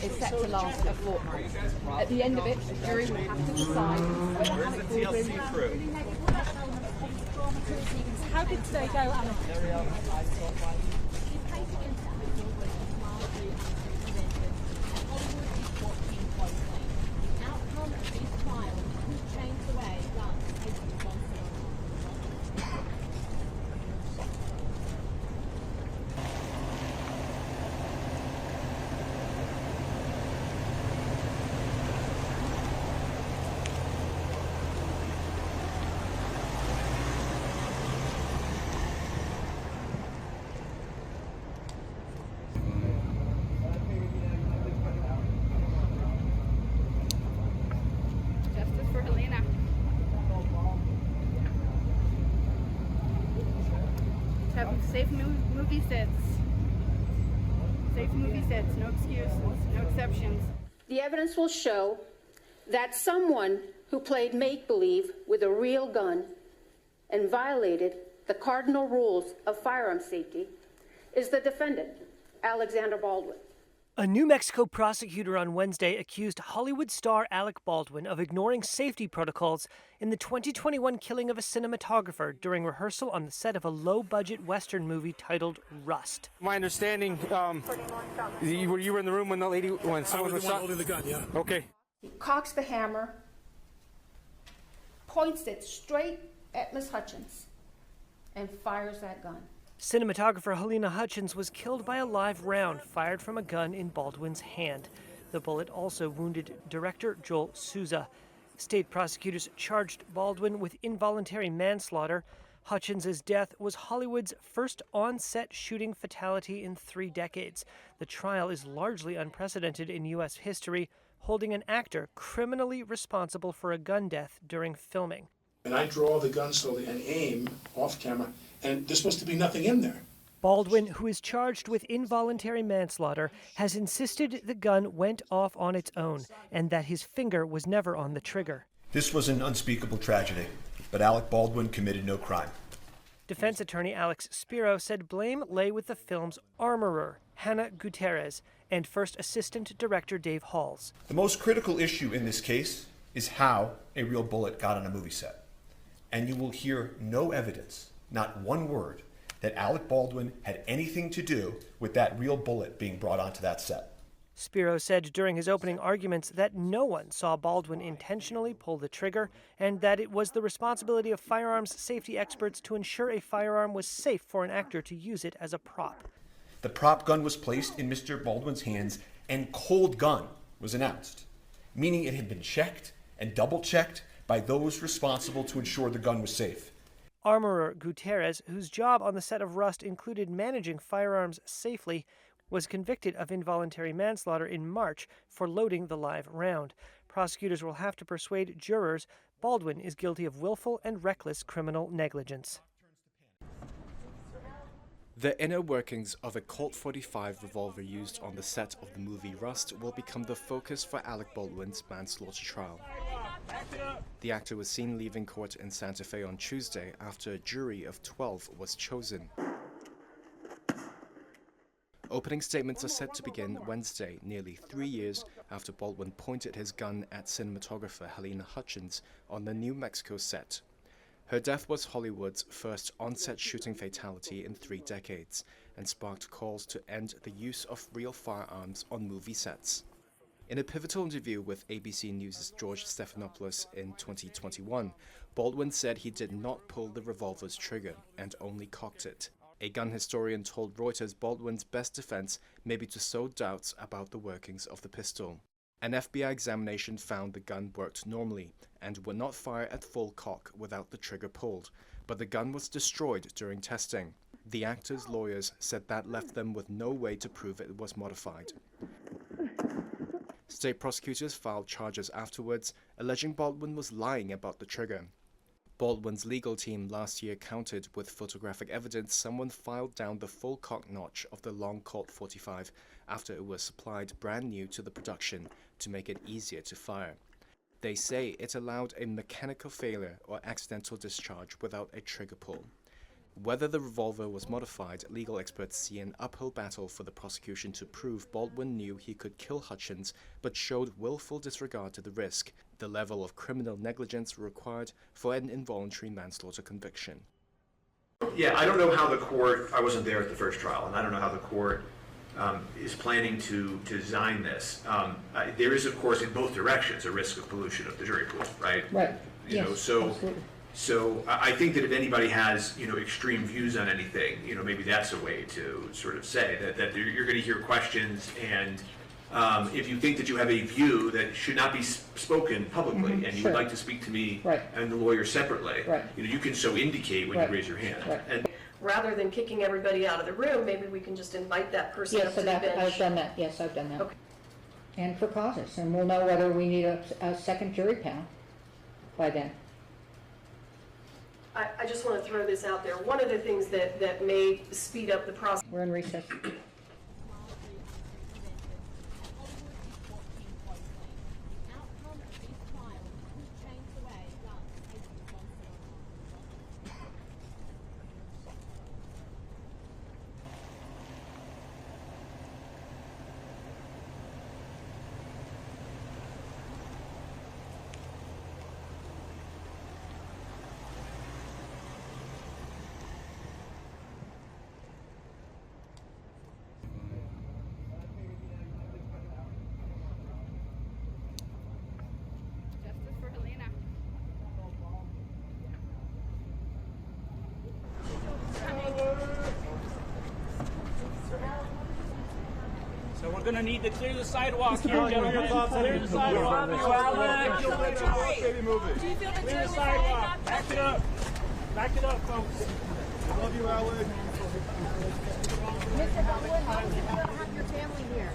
is set to last a fortnight. At the end of it, the jury will have to decide whether Alec Baldwin... How did today go, Alec? Justice for Halyna. Have safe movie sets. Safe movie sets, no excuses, no exceptions. The evidence will show that someone who played make-believe with a real gun and violated the cardinal rules of firearm safety is the defendant, Alexander Baldwin. A New Mexico prosecutor on Wednesday accused Hollywood star Alec Baldwin of ignoring safety protocols in the 2021 killing of a cinematographer during rehearsal on the set of a low-budget Western movie titled Rust. My understanding, you were in the room when someone was shot? Holding the gun, yeah. Okay. He cocks the hammer, points it straight at Miss Hutchins, and fires that gun. Cinematographer Halyna Hutchins was killed by a live round fired from a gun in Baldwin's hand. The bullet also wounded director Joel Souza. State prosecutors charged Baldwin with involuntary manslaughter. Hutchins' death was Hollywood's first on-set shooting fatality in 3 decades. The trial is largely unprecedented in U.S. history, holding an actor criminally responsible for a gun death during filming. And I draw the gun slowly and aim off camera, and there's supposed to be nothing in there. Baldwin, who is charged with involuntary manslaughter, has insisted the gun went off on its own and that his finger was never on the trigger. This was an unspeakable tragedy, but Alec Baldwin committed no crime. Defense attorney Alex Spiro said blame lay with the film's armourer, Hannah Gutierrez, and first assistant director Dave Halls. The most critical issue in this case is how a real bullet got on a movie set. And you will hear no evidence, not one word, that Alec Baldwin had anything to do with that real bullet being brought onto that set. Spiro said during his opening arguments that no one saw Baldwin intentionally pull the trigger and that it was the responsibility of firearms safety experts to ensure a firearm was safe for an actor to use it as a prop. The prop gun was placed in Mr. Baldwin's hands and cold gun was announced, meaning it had been checked and double-checked by those responsible to ensure the gun was safe. Armourer Gutierrez, whose job on the set of Rust included managing firearms safely, was convicted of involuntary manslaughter in March for loading the live round. Prosecutors will have to persuade jurors Baldwin is guilty of willful and reckless criminal negligence. The inner workings of a Colt 45 revolver used on the set of the movie Rust will become the focus for Alec Baldwin's manslaughter trial. The actor was seen leaving court in Santa Fe on Tuesday after a jury of 12 was chosen. Opening statements are set to begin Wednesday, nearly 3 years after Baldwin pointed his gun at cinematographer Halyna Hutchins on the New Mexico set. Her death was Hollywood's first on-set shooting fatality in 3 decades and sparked calls to end the use of real firearms on movie sets. In a pivotal interview with ABC News' George Stephanopoulos in 2021, Baldwin said he did not pull the revolver's trigger and only cocked it. A gun historian told Reuters Baldwin's best defense may be to sow doubts about the workings of the pistol. An FBI examination found the gun worked normally and would not fire at full cock without the trigger pulled, but the gun was destroyed during testing. The actor's lawyers said that left them with no way to prove it was modified. State prosecutors filed charges afterwards, alleging Baldwin was lying about the trigger. Baldwin's legal team last year counted with photographic evidence someone filed down the full cock notch of the long Colt 45 after it was supplied brand new to the production to make it easier to fire. They say it allowed a mechanical failure or accidental discharge without a trigger pull. Whether the revolver was modified, legal experts see an uphill battle for the prosecution to prove Baldwin knew he could kill Hutchins, but showed willful disregard to the risk, the level of criminal negligence required for an involuntary manslaughter conviction. Yeah, I don't know how the court, I wasn't there at the first trial, and I don't know how the court is planning to design this. There is, of course, in both directions, a risk of pollution of the jury pool, right? Right. You know, so I think that if anybody has, extreme views on anything, maybe that's a way to sort of say that you're going to hear questions, and if you think that you have a view that should not be spoken publicly, and you would like to speak to me and the lawyer separately, you can so indicate when you raise your hand. And rather than kicking everybody out of the room, maybe we can just invite that person up to the bench. I've done that. Yes, I've done that. Okay. And for causes, and we'll know whether we need a second jury panel by then. I just want to throw this out there. One of the things that may speed up the process. We're in recess. Justice for Halyna. So we're going to need to clear the sidewalk here, gentlemen. Clear the sidewalk. Alec. Do you feel Clear the sidewalk. Back it up. Back it up, folks. Love you, Alec. Mr. Baldwin, how do you feel to have your family here?